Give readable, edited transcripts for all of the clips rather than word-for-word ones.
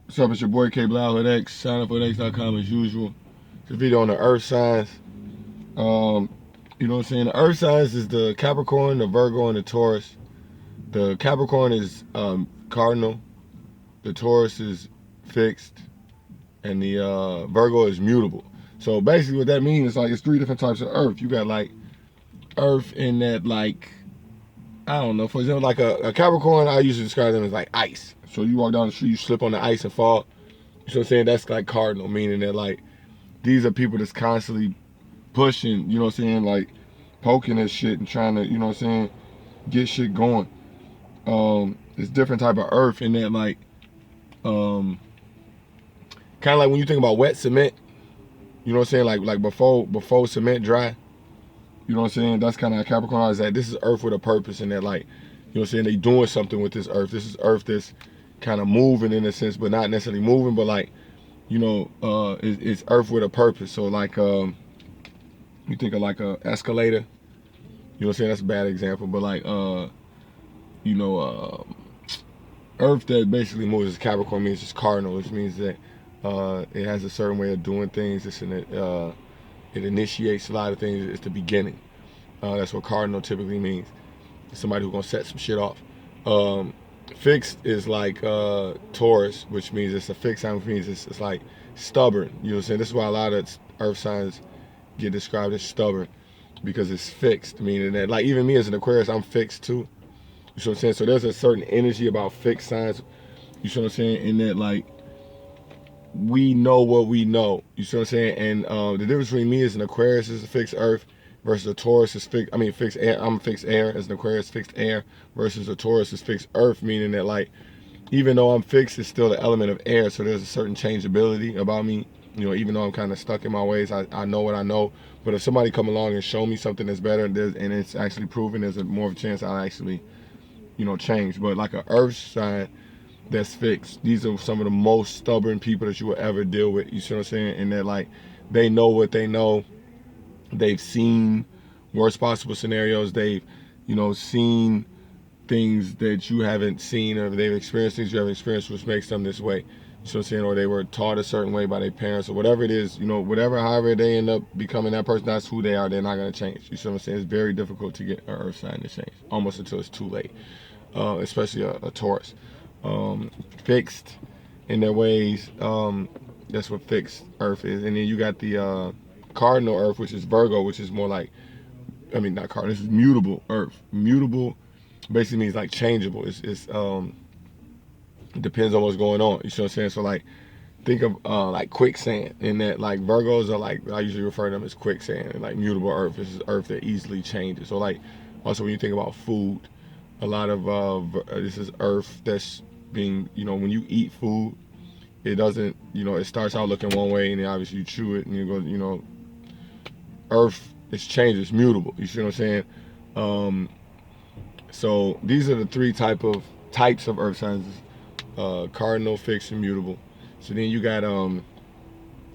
What's up, it's your boy K-Blao with X. Sign up with X.com as usual. It's a video on the earth signs. You know what I'm saying? The earth signs is the Capricorn, the Virgo, and the Taurus. The Capricorn is cardinal. The Taurus is fixed. And the Virgo is mutable. So basically what that means is like it's three different types of earth. You got like earth in that like, I don't know, for example, like a Capricorn, I usually describe them as like ice. So you walk down the street, you slip on the ice and fall. You know what I'm saying? That's like cardinal, meaning that like these are people that's constantly pushing, you know what I'm saying, like poking at shit and trying to, you know what I'm saying, get shit going. It's different type of earth in that like kind of like when you think about wet cement, you know what I'm saying, like before cement dry, you know what I'm saying, that's kind of how Capricorn is that this is earth with a purpose and that like, you know what I'm saying, they doing something with this earth. This is earth that's kind of moving in a sense, but not necessarily moving, but like, you know, it's earth with a purpose. So like, you think of like a escalator. You know what I'm saying? That's a bad example, but like, you know, earth that basically moves as Capricorn means it's cardinal, which means that it has a certain way of doing things. It initiates a lot of things. It's the beginning. That's what cardinal typically means. It's somebody who's gonna set some shit off. Fixed is like Taurus, which means it's a fixed sign, which means it's like stubborn. You know what I'm saying? This is why a lot of earth signs get described as stubborn because it's fixed, meaning that like even me as an Aquarius, I'm fixed too. You know what I'm saying? So there's a certain energy about fixed signs. You know what I'm saying? In that like we know what we know. You know what I'm saying? And the difference between me as an Aquarius is a fixed earth versus a Taurus is fixed. I mean fixed air. I'm fixed air as an Aquarius, fixed air versus a Taurus is fixed earth, meaning that like even though I'm fixed, it's still the element of air. So there's a certain changeability about me. You know, even though I'm kind of stuck in my ways, I know what I know. But if somebody come along and show me something that's better, and it's actually proven, there's a more of a chance I'll actually, you know, change. But like an earth sign that's fixed, these are some of the most stubborn people that you will ever deal with. You see what I'm saying? And that like they know what they know. They've seen worst possible scenarios. They've, you know, seen things that you haven't seen, or they've experienced things you haven't experienced, which makes them this way. You know what I'm saying? Or they were taught a certain way by their parents, or whatever it is, you know, whatever, however they end up becoming that person, that's who they are. They're not going to change. You see what I'm saying? It's very difficult to get an earth sign to change, almost until it's too late, especially a Taurus. Fixed in their ways, that's what fixed earth is. And then you got the cardinal earth, which is Virgo, which is more like, I mean, not cardinal, this is mutable earth. Mutable basically means like changeable. It depends on what's going on. You know what I'm saying? So like think of like quicksand, in that like Virgos are like, I usually refer to them as quicksand, and like mutable earth. This is earth that easily changes. So like also when you think about food, a lot of this is earth that's being, you know, when you eat food, it doesn't, you know, it starts out looking one way and then obviously you chew it and you go, you know, earth is changes, it's mutable. You see what I'm saying? So these are the three types of earth signs: cardinal, fixed, and mutable. So then you got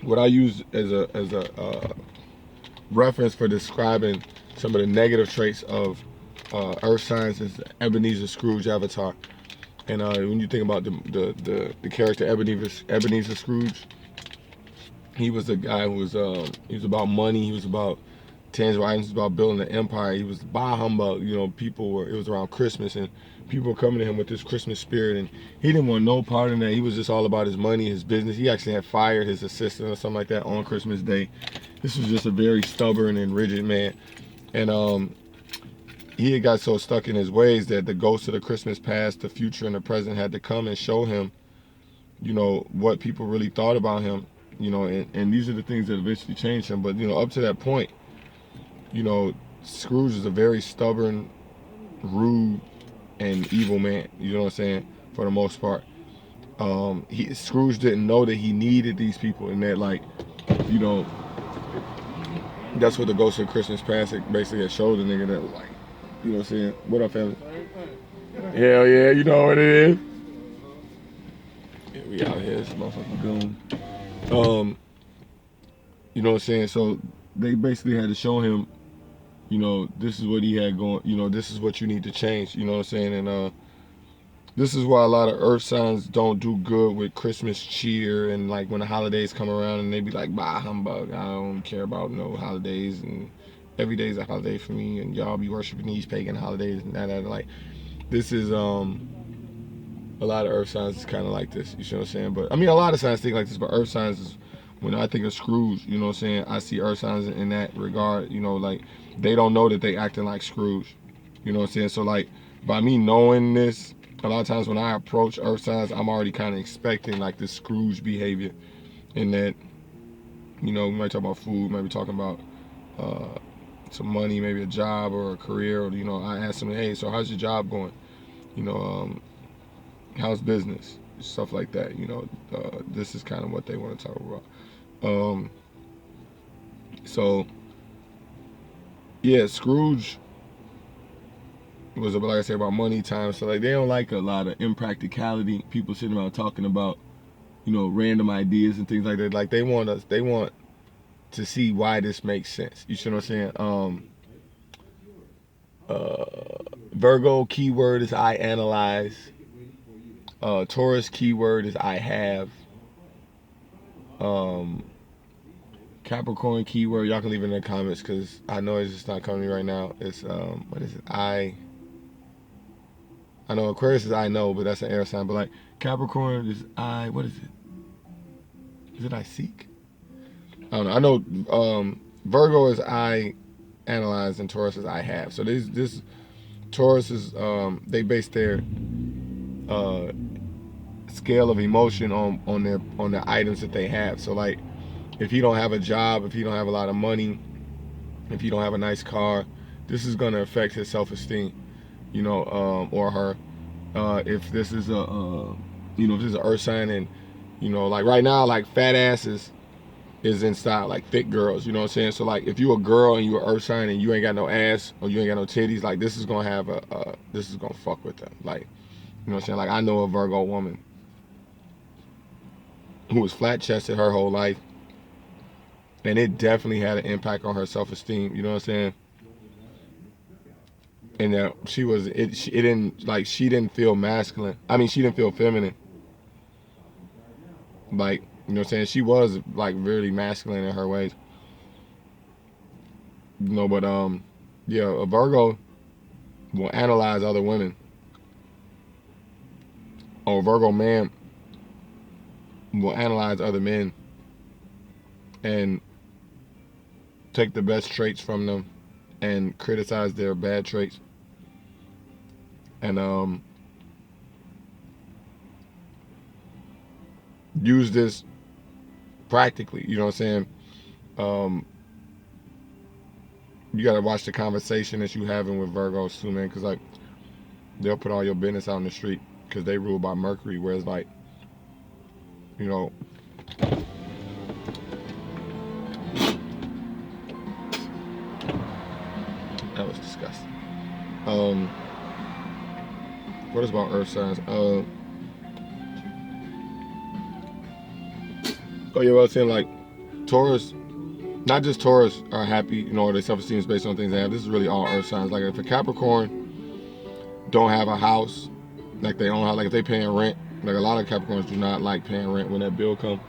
what I use as a reference for describing some of the negative traits of earth signs is the Ebenezer Scrooge avatar. And when you think about the character Ebenezer Scrooge, he was a guy who was he was about money. He was about tangible items. He was about building an empire. He was bah humbug. You know, it was around Christmas and people were coming to him with this Christmas spirit, and he didn't want no part in that. He was just all about his money, his business. He actually had fired his assistant or something like that on Christmas Day. This was just a very stubborn and rigid man, and he had got so stuck in his ways that the ghosts of the Christmas past, the future, and the present had to come and show him, you know, what people really thought about him. You know, and these are the things that eventually changed him. But you know, up to that point, you know, Scrooge is a very stubborn, rude, and evil man. You know what I'm saying? For the most part, Scrooge didn't know that he needed these people, and that like, you know, that's what the Ghost of Christmas Past basically had showed the nigga that like, you know what I'm saying? What up, family? Hell yeah, you know what it is. Yeah, we out here, this motherfucking goon. You know what I'm saying? So they basically had to show him, you know, this is what he had going, you know, this is what you need to change, you know what I'm saying? And This is why a lot of earth signs don't do good with Christmas cheer and like when the holidays come around and they be like, bah humbug, I don't care about no holidays and every day's a holiday for me and y'all be worshiping these pagan holidays and that. Like this is a lot of earth signs is kind of like this. You know what I'm saying? But I mean, a lot of signs think like this, but earth signs is when I think of Scrooge. You know what I'm saying? I see earth signs in that regard. You know, like they don't know that they acting like Scrooge. You know what I'm saying? So like by me knowing this, a lot of times when I approach earth signs, I'm already kind of expecting like this Scrooge behavior. In that, you know, we might talk about food, maybe talking about uh, some money, maybe a job or a career, or you know, I ask them, hey, so how's your job going? You know, how's business, stuff like that. You know, this is kind of what they want to talk about. Um, so yeah, Scrooge was like I said about money, time. So like they don't like a lot of impracticality. People sitting around talking about you know random ideas and things like that. Like they want to see why this makes sense. You see what I'm saying? Virgo keyword is I analyze. Taurus keyword is I have. Um, Capricorn keyword, y'all can leave it in the comments because I know it's just not coming to me right now. It's what is it? I know Aquarius is I know, but that's an air sign. But like Capricorn is I. What is it? Is it I seek? I don't know. I know Virgo is I analyze and Taurus is I have. So this Taurus is they base their uh, scale of emotion on their items that they have. So like if you don't have a job, if you don't have a lot of money, if you don't have a nice car, this is gonna affect his self-esteem, you know, or her. If this is you know, if this is an earth sign, and you know, like right now, like fat asses is in style, like thick girls, you know what I'm saying? So like, if you a girl and you a earth sign and you ain't got no ass or you ain't got no titties, like this is gonna have this is gonna fuck with them, like, you know what I'm saying? Like I know a Virgo woman who was flat chested her whole life, and it definitely had an impact on her self-esteem, you know what I'm saying? And that she was it didn't like she didn't feel masculine. I mean, she didn't feel feminine. Like you know, what I'm saying she was like really masculine in her ways. You know, but yeah, a Virgo will analyze other women, or a Virgo man will analyze other men and take the best traits from them and criticize their bad traits and use this practically. You know what I'm saying? Um, you gotta watch the conversation that you having with Virgos too, man, because like they'll put all your business out in the street because they rule by Mercury, whereas like you know that was disgusting. Um, what is about Earth signs? Oh yeah, well, I was saying like Taurus, not just Taurus are happy, you know, or their self-esteem is based on things they have. This is really all Earth signs. Like if a Capricorn don't have a house, like they own, like if they paying rent, like a lot of Capricorns do not like paying rent when that bill come.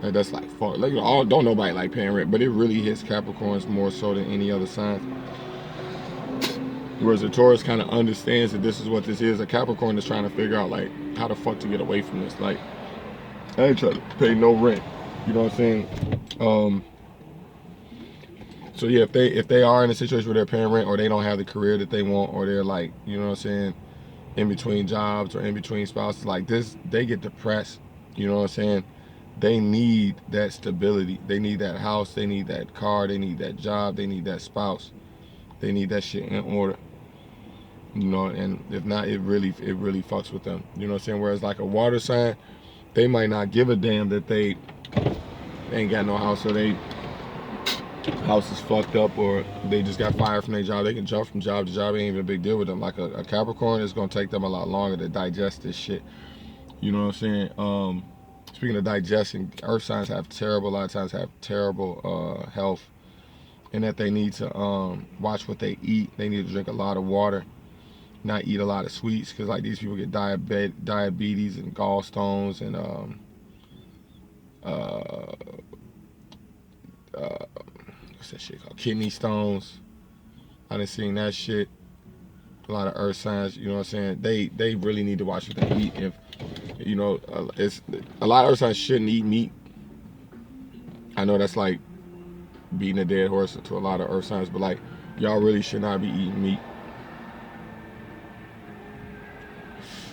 Like that's like fun. Like all don't nobody like paying rent, but it really hits Capricorns more so than any other sign. Whereas a Taurus kind of understands that this is what this is. A Capricorn is trying to figure out like how the fuck to get away from this. Like I ain't trying to pay no rent. You know what I'm saying? So yeah, if they are in a situation where they're paying rent or they don't have the career that they want or they're like, you know what I'm saying, in between jobs or in between spouses, like this, they get depressed. You know what I'm saying? They need that stability. They need that house. They need that car. They need that job. They need that spouse. They need that shit in order. You know, and if not, it really fucks with them. You know what I'm saying? Whereas like a water sign, they might not give a damn that they ain't got no house or they house is fucked up or they just got fired from their job. They can jump from job to job. It ain't even a big deal with them. Like a Capricorn, it's gonna take them a lot longer to digest this shit. You know what I'm saying? Speaking of digestion, earth signs have terrible, a lot of times have terrible health, and that they need to watch what they eat. They need to drink a lot of water. not eat a lot of sweets, because like these people get diabetes and gallstones and what's that shit called? Kidney stones. I done seen that shit. A lot of earth signs, you know what I'm saying? They really need to watch what they eat. If you know, it's a lot of earth signs shouldn't eat meat. I know that's like beating a dead horse to a lot of earth signs, but like y'all really should not be eating meat,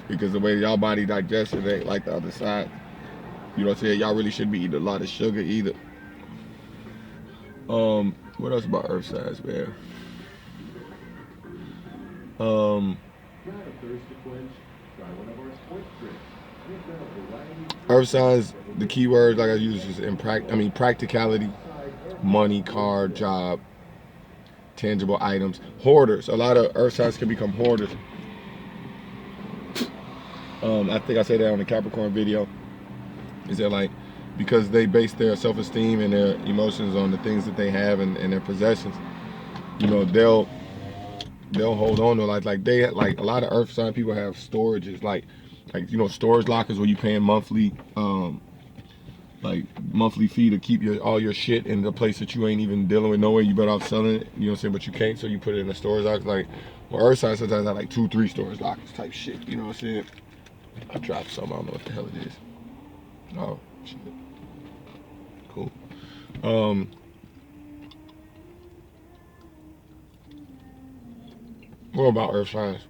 because the way y'all body digests it ain't like the other side. You know what I'm saying? Y'all really shouldn't be eating a lot of sugar either. What else about earth signs, man? Earth signs, the key words like I use is practicality, money, car, job, tangible items. Hoarders. A lot of earth signs can become hoarders. I think I said that on the Capricorn video. Is that like, because they base their self-esteem and their emotions on the things that they have and their possessions, you know, they'll hold on to like a lot of earth sign people have storages, like you know, storage lockers where you paying monthly monthly fee to keep all your shit in the place that you ain't even dealing with no way. You better off selling it, you know what I'm saying, but you can't, so you put it in a storage locker. Like, well, earth signs sometimes have like 2-3 storage lockers type shit, you know what I'm saying? I dropped something, I don't know what the hell it is. Oh shit. Cool. What about earth signs?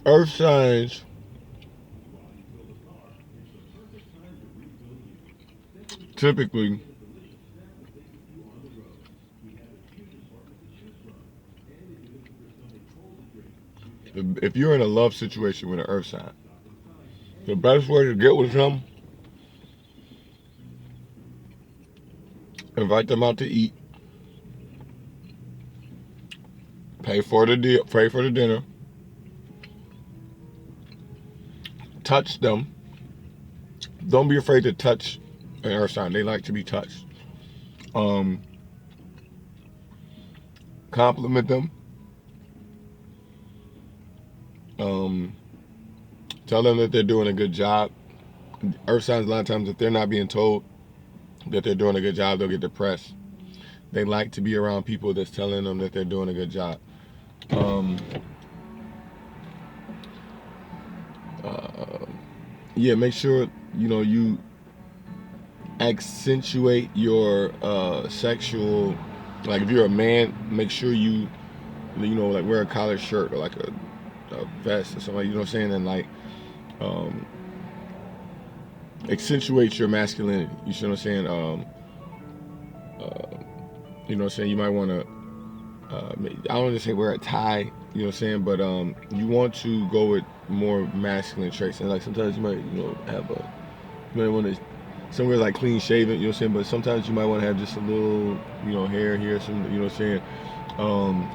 Earth signs typically if you're in a love situation with an earth sign, the best way to get with them, invite them out to eat, pay for the dinner, touch them. Don't be afraid to touch an earth sign. They like to be touched. Compliment them. Tell them that they're doing a good job. Earth signs, a lot of times, if they're not being told that they're doing a good job, they'll get depressed. They like to be around people that's telling them that they're doing a good job. Yeah, make sure, you know, you accentuate your sexual, like if you're a man, make sure you know, like wear a collared shirt or like a vest or something, you know what I'm saying, and like accentuate your masculinity. You see what I'm saying? You know what I'm saying? You might want to, I don't want to say wear a tie, you know what I'm saying, but you want to go with more masculine traits. And like sometimes you might, you know, you might want to somewhere like clean shaven, you know what I'm saying, but sometimes you might want to have just a little, you know, hair here, some, you know what I'm saying.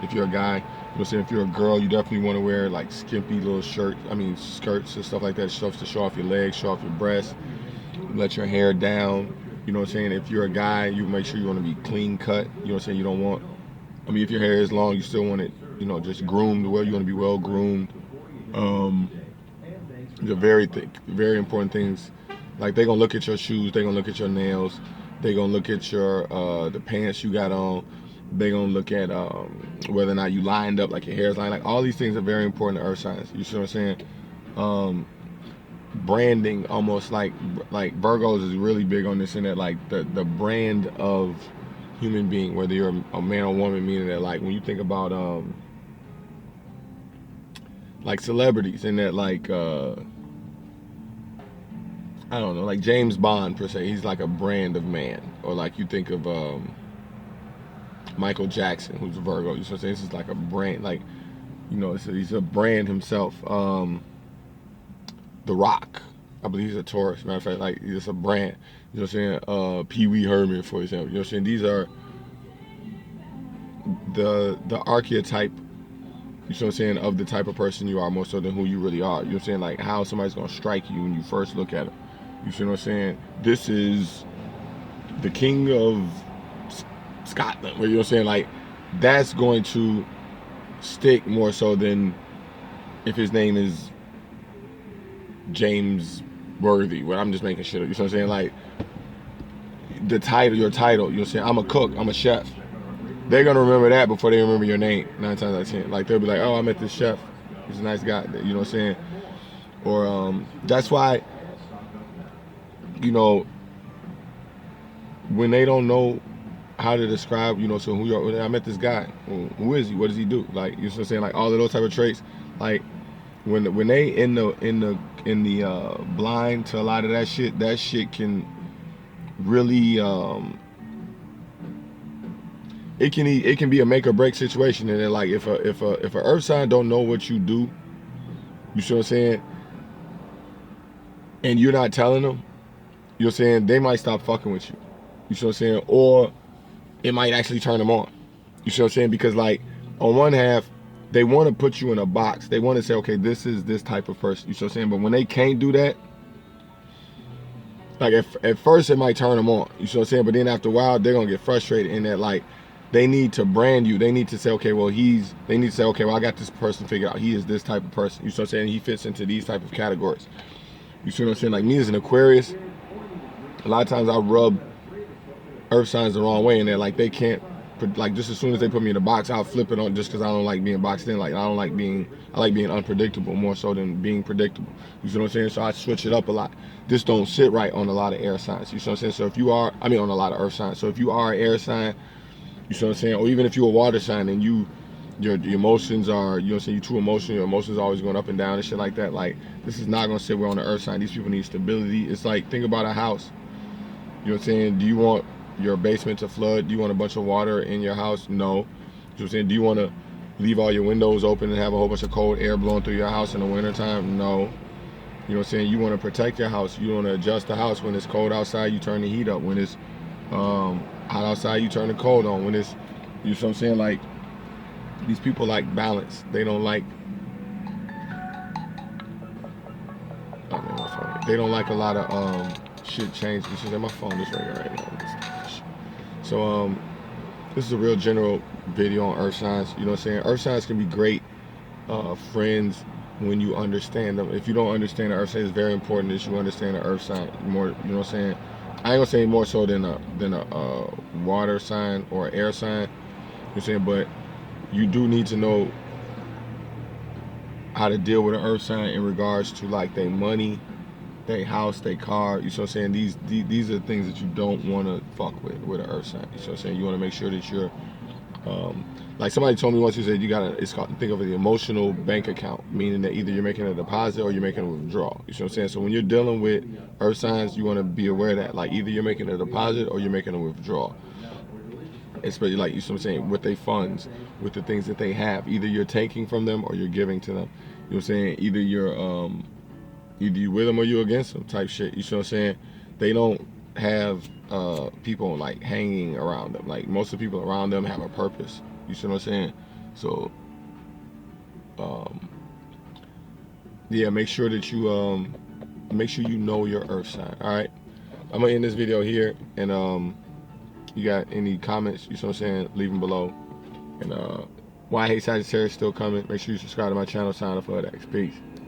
If you're a guy, you know what I'm saying, if you're a girl, you definitely want to wear like skimpy little skirts and stuff like that, stuff to show off your legs, show off your breasts, let your hair down, you know what I'm saying. If you're a guy, you make sure you want to be clean cut, you know what I'm saying. You don't want, I mean, if your hair is long, you still want it, you know, just groomed well. You want to be well groomed. The very important things. Like, they're gonna look at your shoes, they're gonna look at your nails, they're gonna look at your the pants you got on, they're gonna look at whether or not you lined up, like your hair's lined. Like, all these things are very important to earth signs. You see what I'm saying? Branding, almost like Virgos is really big on this, and that like the brand of human being, whether you're a man or woman, meaning that like when you think about like celebrities, and that like I don't know, like James Bond per se, he's like a brand of man. Or like you think of Michael Jackson, who's a Virgo. You know what I'm saying? This is like a brand, like, you know, he's a brand himself. The Rock, I believe he's a Taurus. Matter of fact, like, he's a brand. You know what I'm saying? Pee Wee Herman, for example. You know what I'm saying? These are the archetype, you know what I'm saying, of the type of person you are, more so than who you really are. You know what I'm saying? Like how somebody's gonna strike you when you first look at them. You see what I'm saying? This is the king of Scotland. You know what I'm saying? Like, that's going to stick more so than if his name is James Worthy. Well, I'm just making shit up. You know what I'm saying? Like, the title, your title. You know what I'm saying? I'm a cook. I'm a chef. They're gonna remember that before they remember your name. 9 times out of 10. Like, they'll be like, oh, I met this chef. He's a nice guy. You know what I'm saying? Or that's why, you know, when they don't know how to describe, you know, so who you're, I met this guy. Well, who is he? What does he do? Like, you know what I'm saying? Like, all of those type of traits. Like, when they in the blind to a lot of that shit can really it can be a make or break situation. And then, like, if a earth sign don't know what you do, you see what I'm saying, and you're not telling them, you know what I'm saying, they might stop fucking with you. You see what I'm saying? Or it might actually turn them on. You see what I'm saying? Because, like, on one half, they want to put you in a box. They want to say, okay, this is this type of person. You see what I'm saying? But when they can't do that, like, at first it might turn them on. You see what I'm saying? But then after a while, they're going to get frustrated in that, like, they need to brand you. They need to say, okay, well, they need to say, okay, well, I got this person figured out. He is this type of person. You see what I'm saying? He fits into these type of categories. You see what I'm saying? Like, me as an Aquarius, a lot of times I rub earth signs the wrong way, and they're like, they can't, like, just as soon as they put me in a box, I'll flip it on just because I don't like being boxed in. Like, I like being unpredictable more so than being predictable. You see what I'm saying? So I switch it up a lot. This don't sit right on a lot of air signs. You see what I'm saying? So if you are, on a lot of earth signs. So if you are an air sign, you see what I'm saying? Or even if you're a water sign and your emotions are, you know what I'm saying, you're too emotional, your emotions are always going up and down and shit like that. Like, this is not going to sit well on the earth sign. These people need stability. It's like, think about a house. You know what I'm saying? Do you want your basement to flood? Do you want a bunch of water in your house? No. You know what I'm saying? Do you want to leave all your windows open and have a whole bunch of cold air blowing through your house in the wintertime? No. You know what I'm saying? You want to protect your house. You want to adjust the house. When it's cold outside, you turn the heat up. When it's hot outside, you turn the cold on. When it's, you know what I'm saying? Like, these people like balance. They don't like, they don't like a lot of shit change. This is my phone is ringing right now. So this is a real general video on earth signs. You know what I'm saying? Earth signs can be great friends when you understand them. If you don't understand the earth sign, it's very important that you understand the earth sign more. You know what I'm saying? I ain't gonna say more so than a water sign or an air sign. You know what I'm saying? But you do need to know how to deal with an earth sign in regards to, like, their money, their house, their car. You know what I'm saying? These are things that you don't want to fuck with an earth sign. You know what I'm saying? You want to make sure that you're like, somebody told me once, he said, it's called, think of it, the emotional bank account, meaning that either you're making a deposit or you're making a withdrawal. You see what I'm saying? So when you're dealing with earth signs, you want to be aware that, like, either you're making a deposit or you're making a withdrawal. Especially, like, you see what I'm saying, with their funds, with the things that they have. Either you're taking from them or you're giving to them. You know what I'm saying? Either you with them or you against them type shit. You see what I'm saying? They don't have people, like, hanging around them. Like, most of the people around them have a purpose. You see what I'm saying? So yeah, make sure that you know your earth sign. All right, I'm gonna end this video here, and you got any comments, you know what I'm saying, leave them below. And Why I Hate Sagittarius still coming. Make sure you subscribe to my channel, sign up for that. Peace.